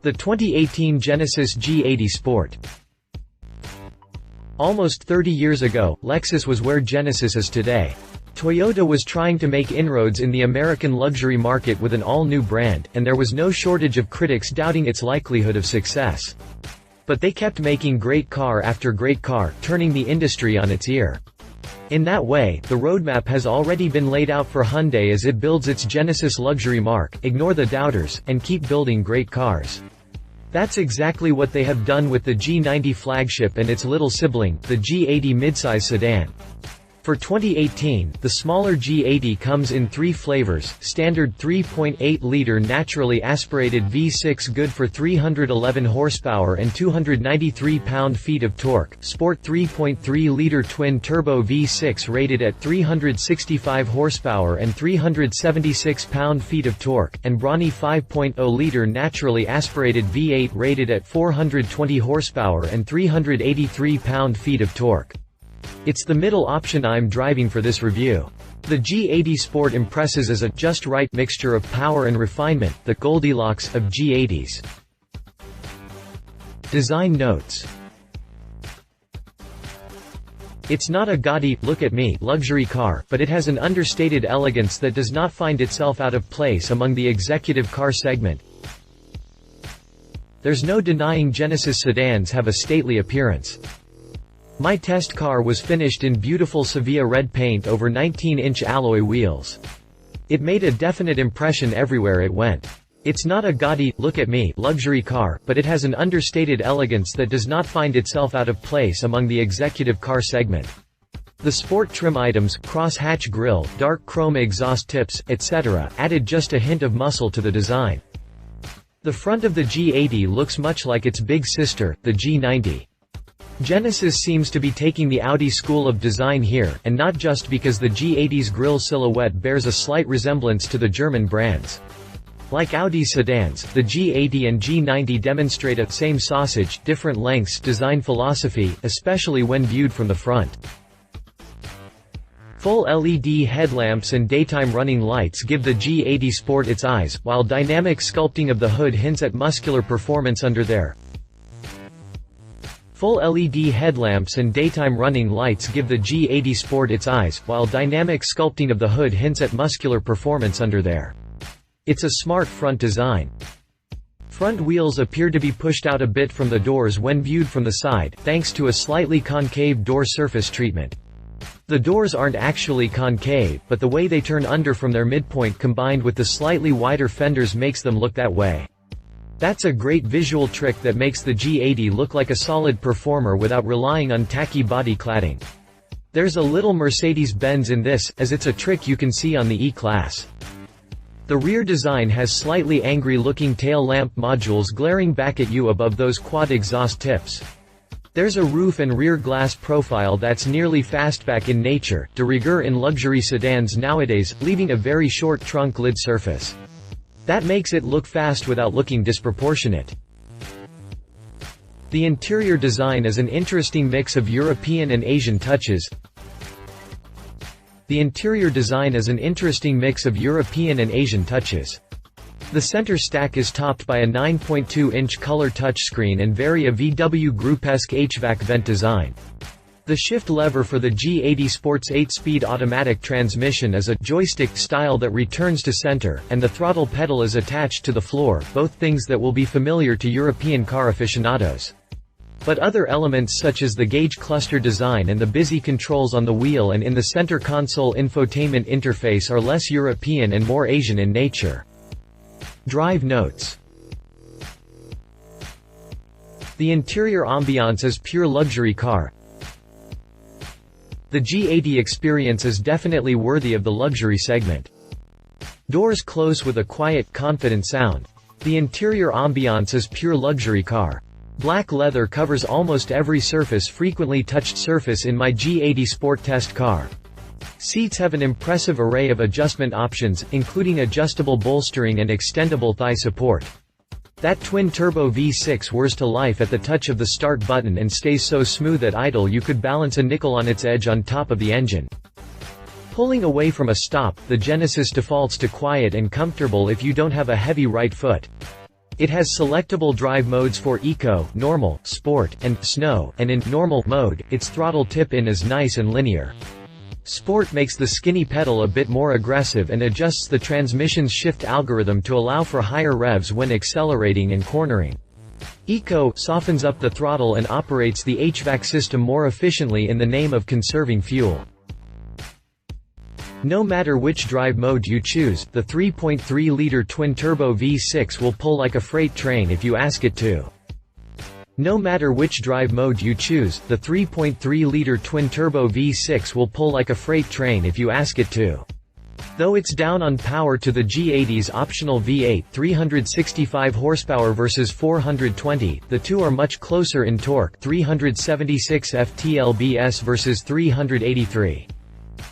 The 2018 Genesis G80 Sport. Almost 30 years ago, Lexus was where Genesis is today. Toyota was trying to make inroads in the American luxury market with an all-new brand, and there was no shortage of critics doubting its likelihood of success. But they kept making great car after great car, turning the industry on its ear. In that way, the roadmap has already been laid out for Hyundai as it builds its Genesis luxury marque, ignore the doubters, and keep building great cars. That's exactly what they have done with the G90 flagship and its little sibling, the G80 midsize sedan. For 2018, the smaller G80 comes in 3 flavors: standard 3.8-liter naturally aspirated V6 good for 311 horsepower and 293 pound-feet of torque, sport 3.3-liter twin-turbo V6 rated at 365 horsepower and 376 pound-feet of torque, and brawny 5.0-liter naturally aspirated V8 rated at 420 horsepower and 383 pound-feet of torque. It's the middle option I'm driving for this review. The G80 Sport impresses as a just right mixture of power and refinement, the Goldilocks of G80s. Design notes. It's not a gaudy, look-at-me luxury car, but it has an understated elegance that does not find itself out of place among the executive car segment. There's no denying Genesis sedans have a stately appearance. My test car was finished in beautiful Sevilla red paint over 19-inch alloy wheels. It made a definite impression everywhere it went. It's not a gaudy, look-at-me luxury car, but it has an understated elegance that does not find itself out of place among the executive car segment. The sport trim items, cross-hatch grille, dark chrome exhaust tips, etc., added just a hint of muscle to the design. The front of the G80 looks much like its big sister, the G90. Genesis seems to be taking the Audi school of design here, and not just because the G80's grille silhouette bears a slight resemblance to the German brands. Like Audi sedans, the G80 and G90 demonstrate a same sausage, different lengths design philosophy, especially when viewed from the front. Full LED headlamps and daytime running lights give the G80 Sport its eyes, while dynamic sculpting of the hood hints at muscular performance under there. Full LED headlamps and daytime running lights give the G80 Sport its eyes, while dynamic sculpting of the hood hints at muscular performance under there. It's a smart front design. Front wheels appear to be pushed out a bit from the doors when viewed from the side, thanks to a slightly concave door surface treatment. The doors aren't actually concave, but the way they turn under from their midpoint combined with the slightly wider fenders makes them look that way. That's a great visual trick that makes the G80 look like a solid performer without relying on tacky body cladding. There's a little Mercedes-Benz in this, as it's a trick you can see on the E-Class. The rear design has slightly angry-looking tail lamp modules glaring back at you above those quad exhaust tips. There's a roof and rear glass profile that's nearly fastback in nature, de rigueur in luxury sedans nowadays, leaving a very short trunk lid surface. That makes it look fast without looking disproportionate. The interior design is an interesting mix of European and Asian touches. The center stack is topped by a 9.2-inch color touchscreen and a VW Group-esque HVAC vent design. The shift lever for the G80 Sport's 8-speed automatic transmission is a joystick style that returns to center, and the throttle pedal is attached to the floor, both things that will be familiar to European car aficionados. But other elements such as the gauge cluster design and the busy controls on the wheel and in the center console infotainment interface are less European and more Asian in nature. Drive notes. The interior ambiance is pure luxury car. The G80 experience is definitely worthy of the luxury segment. Doors close with a quiet, confident sound. The interior ambiance is pure luxury car. Black leather covers almost every surface, frequently touched surface in my G80 Sport test car. Seats have an impressive array of adjustment options, including adjustable bolstering and extendable thigh support. That twin-turbo V6 whirs to life at the touch of the start button and stays so smooth at idle you could balance a nickel on its edge on top of the engine. Pulling away from a stop, the Genesis defaults to quiet and comfortable if you don't have a heavy right foot. It has selectable drive modes for Eco, Normal, Sport, and Snow, and in Normal mode, its throttle tip-in is nice and linear. Sport makes the skinny pedal a bit more aggressive and adjusts the transmission's shift algorithm to allow for higher revs when accelerating and cornering. Eco softens up the throttle and operates the HVAC system more efficiently in the name of conserving fuel. No matter which drive mode you choose, the 3.3-liter twin-turbo V6 will pull like a freight train if you ask it to. No matter which drive mode you choose, the 3.3-liter twin-turbo V6 will pull like a freight train if you ask it to. Though it's down on power to the G80's optional V8 365 horsepower versus 420, the two are much closer in torque 376 ft-lbs versus 383.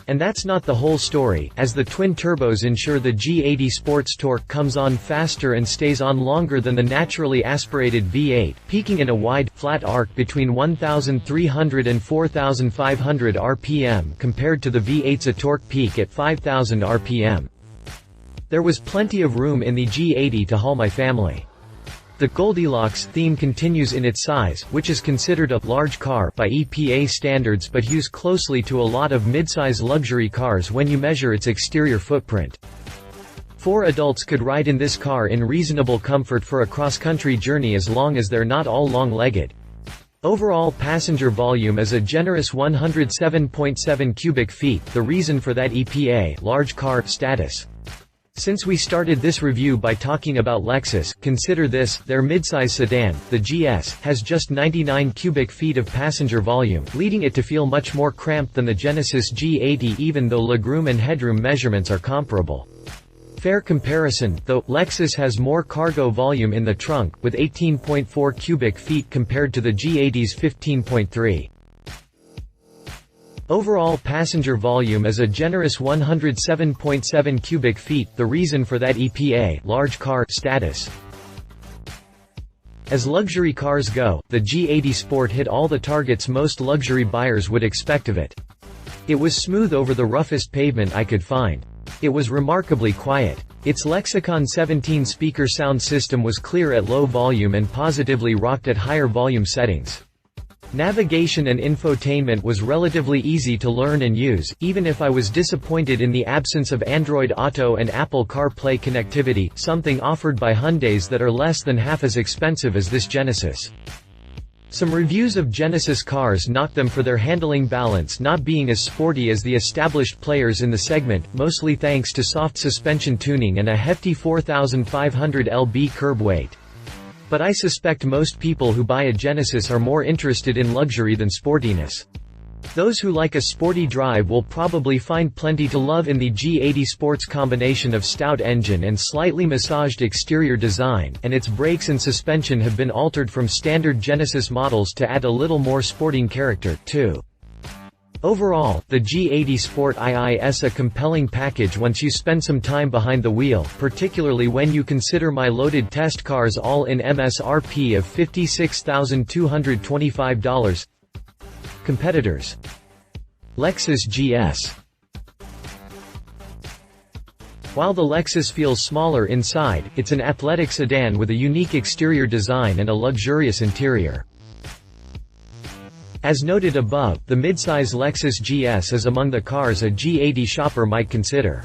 And that's not the whole story, as the twin turbos ensure the G80 Sport's torque comes on faster and stays on longer than the naturally aspirated V8, peaking in a wide, flat arc between 1,300 and 4,500 rpm compared to the V8's a torque peak at 5,000 rpm. There was plenty of room in the G80 to haul my family. The Goldilocks theme continues in its size, which is considered a large car by EPA standards but hews closely to a lot of midsize luxury cars when you measure its exterior footprint. 4 adults could ride in this car in reasonable comfort for a cross-country journey as long as they're not all long-legged. Overall passenger volume is a generous 107.7 cubic feet, the reason for that EPA large car status. Since we started this review by talking about Lexus, consider this, their midsize sedan, the GS, has just 99 cubic feet of passenger volume, leading it to feel much more cramped than the Genesis G80 even though legroom and headroom measurements are comparable. Fair comparison, though, Lexus has more cargo volume in the trunk, with 18.4 cubic feet compared to the G80's 15.3. Overall passenger volume is a generous 107.7 cubic feet, the reason for that EPA large car status. As luxury cars go, the G80 Sport hit all the targets most luxury buyers would expect of it. It was smooth over the roughest pavement I could find. It was remarkably quiet. Its Lexicon 17-speaker sound system was clear at low volume and positively rocked at higher volume settings. Navigation and infotainment was relatively easy to learn and use, even if I was disappointed in the absence of Android Auto and Apple CarPlay connectivity, something offered by Hyundais that are less than half as expensive as this Genesis. Some reviews of Genesis cars knocked them for their handling balance not being as sporty as the established players in the segment, mostly thanks to soft suspension tuning and a hefty 4,500 lb curb weight. But I suspect most people who buy a Genesis are more interested in luxury than sportiness. Those who like a sporty drive will probably find plenty to love in the G80 Sport's combination of stout engine and slightly massaged exterior design, and its brakes and suspension have been altered from standard Genesis models to add a little more sporting character, too. Overall, the G80 Sport is a compelling package once you spend some time behind the wheel, particularly when you consider my loaded test car's all-in MSRP of $56,225. Competitors. Lexus GS. While the Lexus feels smaller inside, it's an athletic sedan with a unique exterior design and a luxurious interior. As noted above, the midsize Lexus GS is among the cars a G80 shopper might consider.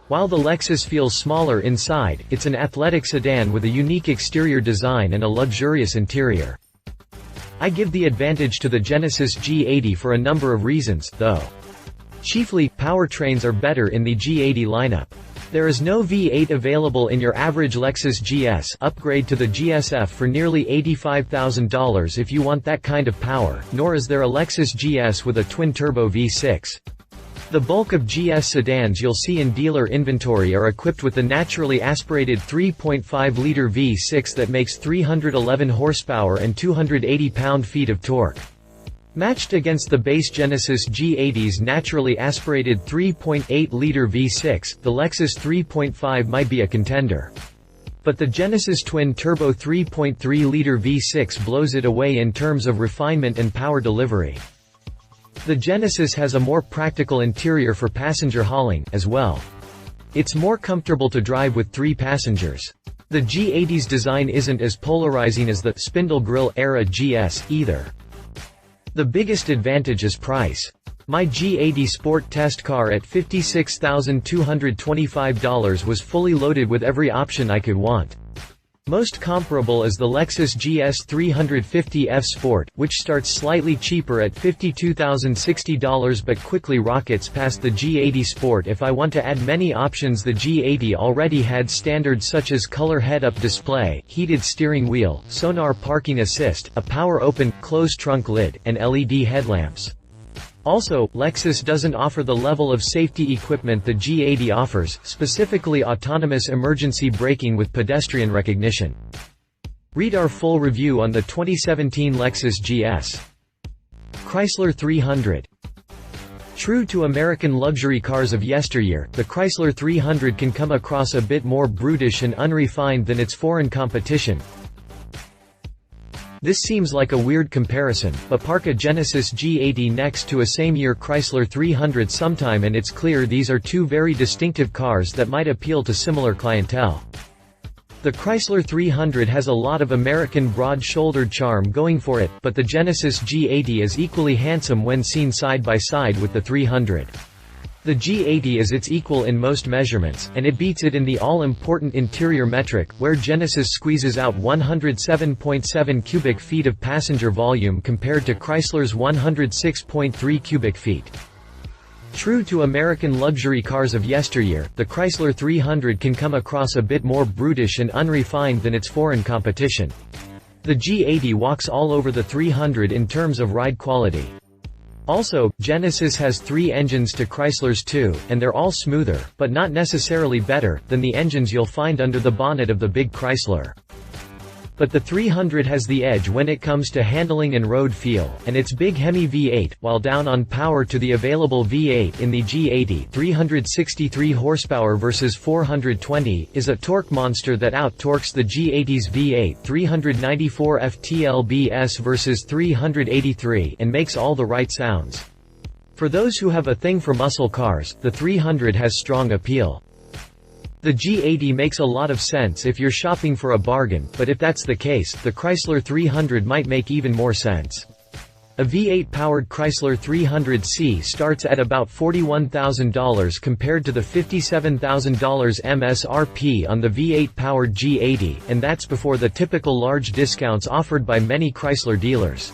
While the Lexus feels smaller inside, it's an athletic sedan with a unique exterior design and a luxurious interior. I give the advantage to the Genesis G80 for a number of reasons, though. Chiefly, powertrains are better in the G80 lineup. There is no V8 available in your average Lexus GS. Upgrade to the GSF for nearly $85,000 if you want that kind of power, nor is there a Lexus GS with a twin-turbo V6. The bulk of GS sedans you'll see in dealer inventory are equipped with the naturally aspirated 3.5-liter V6 that makes 311 horsepower and 280 pound-feet of torque. Matched against the base Genesis G80's naturally aspirated 3.8-liter V6, the Lexus 3.5 might be a contender. But the Genesis twin-turbo 3.3-liter V6 blows it away in terms of refinement and power delivery. The Genesis has a more practical interior for passenger hauling, as well. It's more comfortable to drive with 3 passengers. The G80's design isn't as polarizing as the spindle grille era GS, either. The biggest advantage is price. My G80 Sport test car at $56,225 was fully loaded with every option I could want. Most comparable is the Lexus GS350F Sport, which starts slightly cheaper at $52,060 but quickly rockets past the G80 Sport. If I want to add many options, the G80 already had standards such as color head-up display, heated steering wheel, sonar parking assist, a power open, close trunk lid, and LED headlamps. Also, Lexus doesn't offer the level of safety equipment the G80 offers, specifically autonomous emergency braking with pedestrian recognition. Read our full review on the 2017 Lexus GS. Chrysler 300. True to American luxury cars of yesteryear, the Chrysler 300 can come across a bit more brutish and unrefined than its foreign competition. This seems like a weird comparison, but park a Genesis G80 next to a same-year Chrysler 300 sometime and it's clear these are two very distinctive cars that might appeal to similar clientele. The Chrysler 300 has a lot of American broad-shouldered charm going for it, but the Genesis G80 is equally handsome when seen side by side with the 300. The G80 is its equal in most measurements, and it beats it in the all-important interior metric, where Genesis squeezes out 107.7 cubic feet of passenger volume compared to Chrysler's 106.3 cubic feet. True to American luxury cars of yesteryear, the Chrysler 300 can come across a bit more brutish and unrefined than its foreign competition. The G80 walks all over the 300 in terms of ride quality. Also, Genesis has 3 engines to Chrysler's 2, and they're all smoother, but not necessarily better, than the engines you'll find under the bonnet of the big Chrysler. But the 300 has the edge when it comes to handling and road feel, and its big Hemi V8, while down on power to the available V8 in the G80, 363 horsepower versus 420, is a torque monster that out-torques the G80's V8, 394 FTLBS versus 383, and makes all the right sounds. For those who have a thing for muscle cars, the 300 has strong appeal. The G80 makes a lot of sense if you're shopping for a bargain, but if that's the case, the Chrysler 300 might make even more sense. A V8-powered Chrysler 300C starts at about $41,000 compared to the $57,000 MSRP on the V8-powered G80, and that's before the typical large discounts offered by many Chrysler dealers.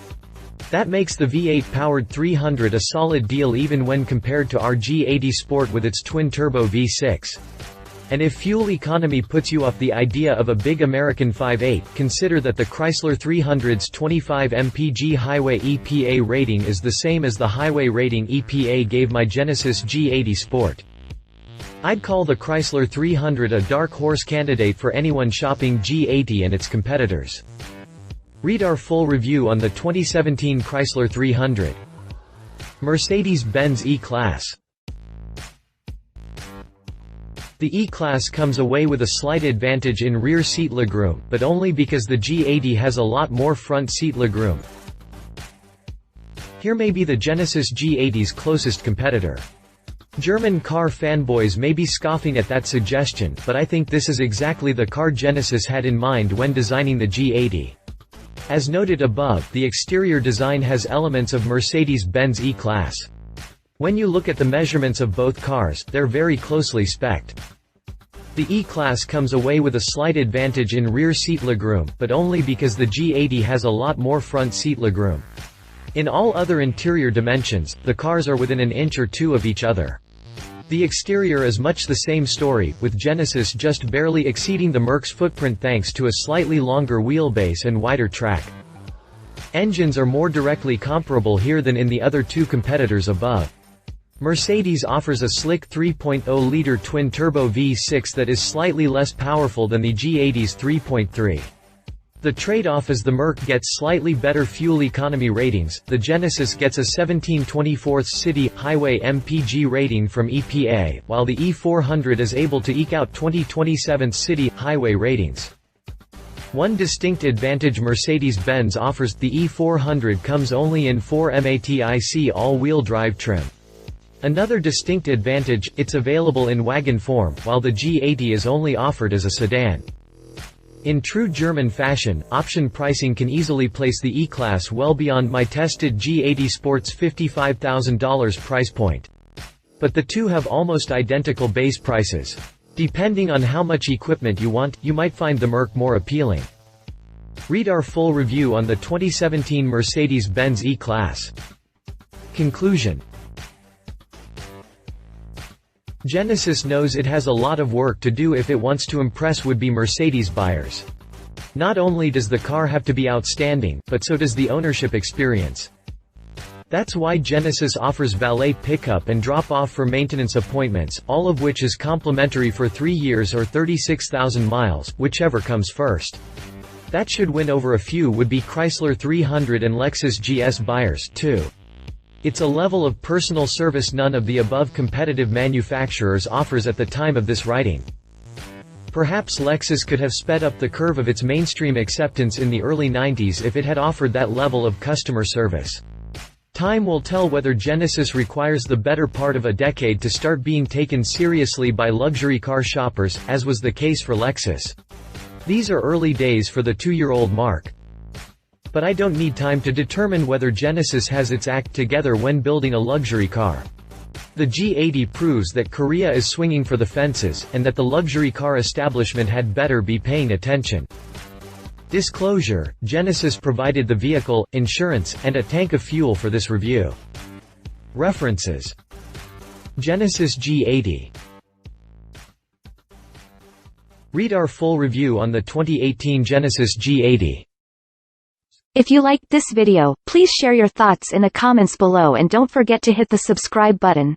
That makes the V8-powered 300 a solid deal even when compared to our G80 Sport with its twin-turbo V6. And if fuel economy puts you off the idea of a big American 5.8, consider that the Chrysler 300's 25 mpg highway EPA rating is the same as the highway rating EPA gave my Genesis G80 Sport. I'd call the Chrysler 300 a dark horse candidate for anyone shopping G80 and its competitors. Read our full review on the 2017 Chrysler 300. Mercedes-Benz E-Class. The E-Class comes away with a slight advantage in rear seat legroom, but only because the G80 has a lot more front seat legroom. Here may be the Genesis G80's closest competitor. German car fanboys may be scoffing at that suggestion, but I think this is exactly the car Genesis had in mind when designing the G80. As noted above, the exterior design has elements of Mercedes-Benz E-Class. When you look at the measurements of both cars, they're very closely spec'd. The E-Class comes away with a slight advantage in rear seat legroom, but only because the G80 has a lot more front seat legroom. In all other interior dimensions, the cars are within an inch or two of each other. The exterior is much the same story, with Genesis just barely exceeding the Merc's footprint thanks to a slightly longer wheelbase and wider track. Engines are more directly comparable here than in the other two competitors above. Mercedes offers a slick 3.0-liter twin-turbo V6 that is slightly less powerful than the G80's 3.3. The trade-off is the Merc gets slightly better fuel economy ratings, the Genesis gets a 17/24 city, highway MPG rating from EPA, while the E400 is able to eke out 20/27 city, highway ratings. One distinct advantage Mercedes-Benz offers, the E400 comes only in 4 MATIC all-wheel drive trim. Another distinct advantage, it's available in wagon form, while the G80 is only offered as a sedan. In true German fashion, option pricing can easily place the E-Class well beyond my tested G80 Sport's $55,000 price point. But the two have almost identical base prices. Depending on how much equipment you want, you might find the Merc more appealing. Read our full review on the 2017 Mercedes-Benz E-Class. Conclusion. Genesis knows it has a lot of work to do if it wants to impress would-be Mercedes buyers. Not only does the car have to be outstanding, but so does the ownership experience. That's why Genesis offers valet pickup and drop-off for maintenance appointments, all of which is complimentary for 3 years or 36,000 miles, whichever comes first. That should win over a few would-be Chrysler 300 and Lexus GS buyers, too. It's a level of personal service none of the above competitive manufacturers offers at the time of this writing. Perhaps Lexus could have sped up the curve of its mainstream acceptance in the early 90s if it had offered that level of customer service. Time will tell whether Genesis requires the better part of a decade to start being taken seriously by luxury car shoppers, as was the case for Lexus. These are early days for the 2-year-old Marque. But I don't need time to determine whether Genesis has its act together when building a luxury car. The G80 proves that Korea is swinging for the fences, and that the luxury car establishment had better be paying attention. Disclosure: Genesis provided the vehicle, insurance, and a tank of fuel for this review. References: Genesis G80. Read our full review on the 2018 Genesis G80. If you liked this video, please share your thoughts in the comments below and don't forget to hit the subscribe button.